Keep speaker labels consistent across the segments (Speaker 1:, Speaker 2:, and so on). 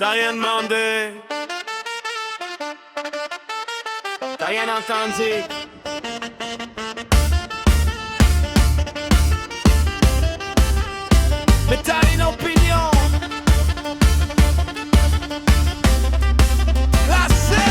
Speaker 1: T'as rien demandé, t'as rien entendu. Mais t'as une opinion classée.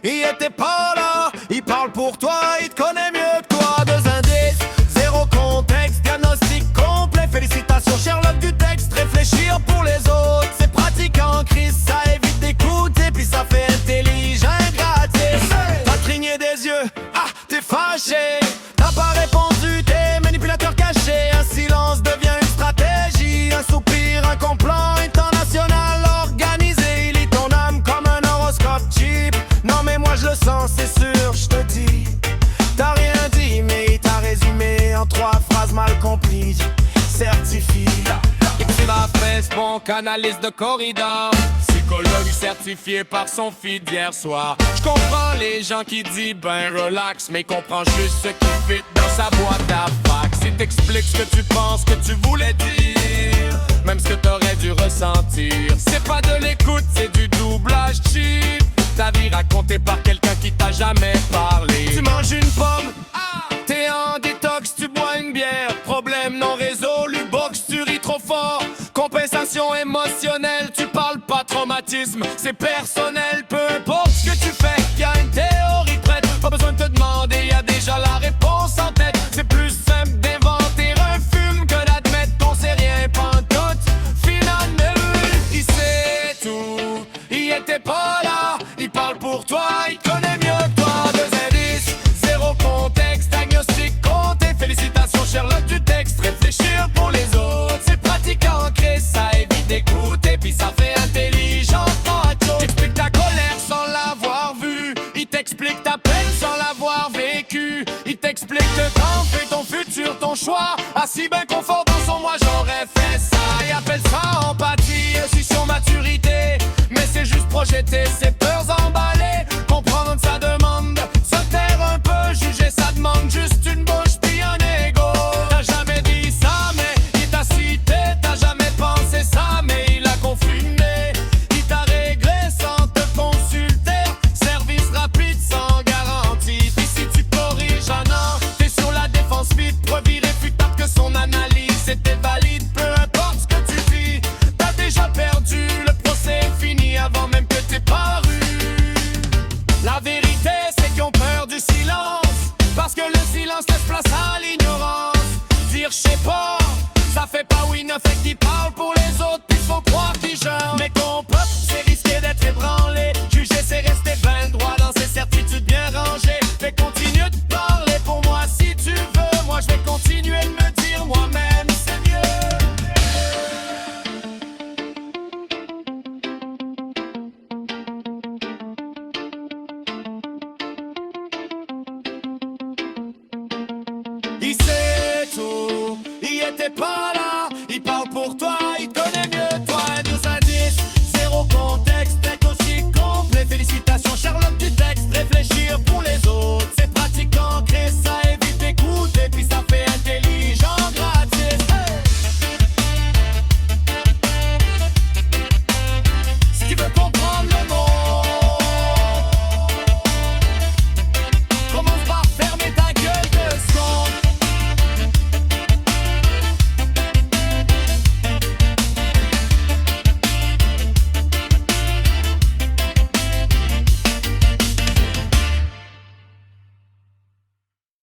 Speaker 1: Il était pas là, il parle pour toi, il te connaît mieux que toi. Deux indices, zéro contexte, diagnostic complet. Félicitations Sherlock du texte, réfléchir pour les autres. C'est pratique en crise, ça évite d'écouter, puis ça fait intelligent gratis. T'as cligné des yeux, ah t'es fâché. T'as pas répondu, t'es manipulateur caché. Un silence devient une stratégie, un soupir, un complot international organisé. Il lit ton âme comme un horoscope cheap. Non mais moi je le sens, c'est sûr, je te dis. T'as rien dit mais il t'a résumé en 3 phrases mal comprises. Certifie.
Speaker 2: Thérapeute, bon canaliste de corridor, psychologue certifié par son feed d'hier soir. Je comprends les gens qui disent ben relax, mais comprends juste ce qui fit dans sa boîte à fax. Il t'explique ce que tu penses que tu voulais dire, même ce que t'aurais dû ressentir. C'est pas de l'écoute, c'est du doublage cheap. Ta vie racontée par quelqu'un qui t'a jamais parlé.
Speaker 1: Tu manges une pomme, t'es en détox, tu bois une bière. Problème non résolu, box, tu ris trop fort. Compensation émotionnelle, tu parles pas traumatisme. C'est personnel, peu importe ce que tu fais. Y'a une théorie prête, pas besoin de te demander, y'a déjà la réponse en tête. C'est plus simple d'inventer un film que d'admettre qu'on sait rien pantoute. Finalement, il sait tout, il était pas là. Il parle pour toi, il connaît mieux que toi. Deux indices, zéro contexte, diagnostic compté. Félicitations Sherlock du texte, réfléchir pour les autres. C'est pratique ancré, ça évite d'écouter, puis ça fait intelligent. T'expliques ta colère sans l'avoir vue, il t'explique ta peine sans l'avoir vécu. Il t'explique que t'en fais ton futur, ton choix. Assis ben confort dans son moi, j'aurais fait ça. Il appelle ça empathie, aussi sur maturité. Mais c'est juste projeter ses peurs emballées. Comprendre sa demande, se taire un peu, juger ça demande juste une bouche puis un ego. T'as jamais dit ça mais il t'a cité. T'as jamais pensé ça mais il a confiné. Il t'a réglé sans te consulter. Service rapide sans garantie. Puis si tu corriges un an, t'es sur la défense vite. Preuve irréfutable que son analyse était valide. Peu importe ce que tu dis, t'as déjà perdu. Le procès est fini avant même que t'aies paru. La vérité c'est qu'ils ont peur du silence, parce que le silence laisse place à l'ignorance. Dire je sais pas, ça fait pas oui ne fait qu'ils parlent pour les autres. Puis faut croire qu'ils jeûnent, mais qu'on peut, c'est risquer d'être ébranlé. Juger c'est rester ben droit dans ses certitudes bien rangées. Fais continue de parler pour moi si tu veux. Moi je vais continuer de me dire moi-même c'est mieux. Il sait tout, il était pas là. Il parle pour toi, il connaît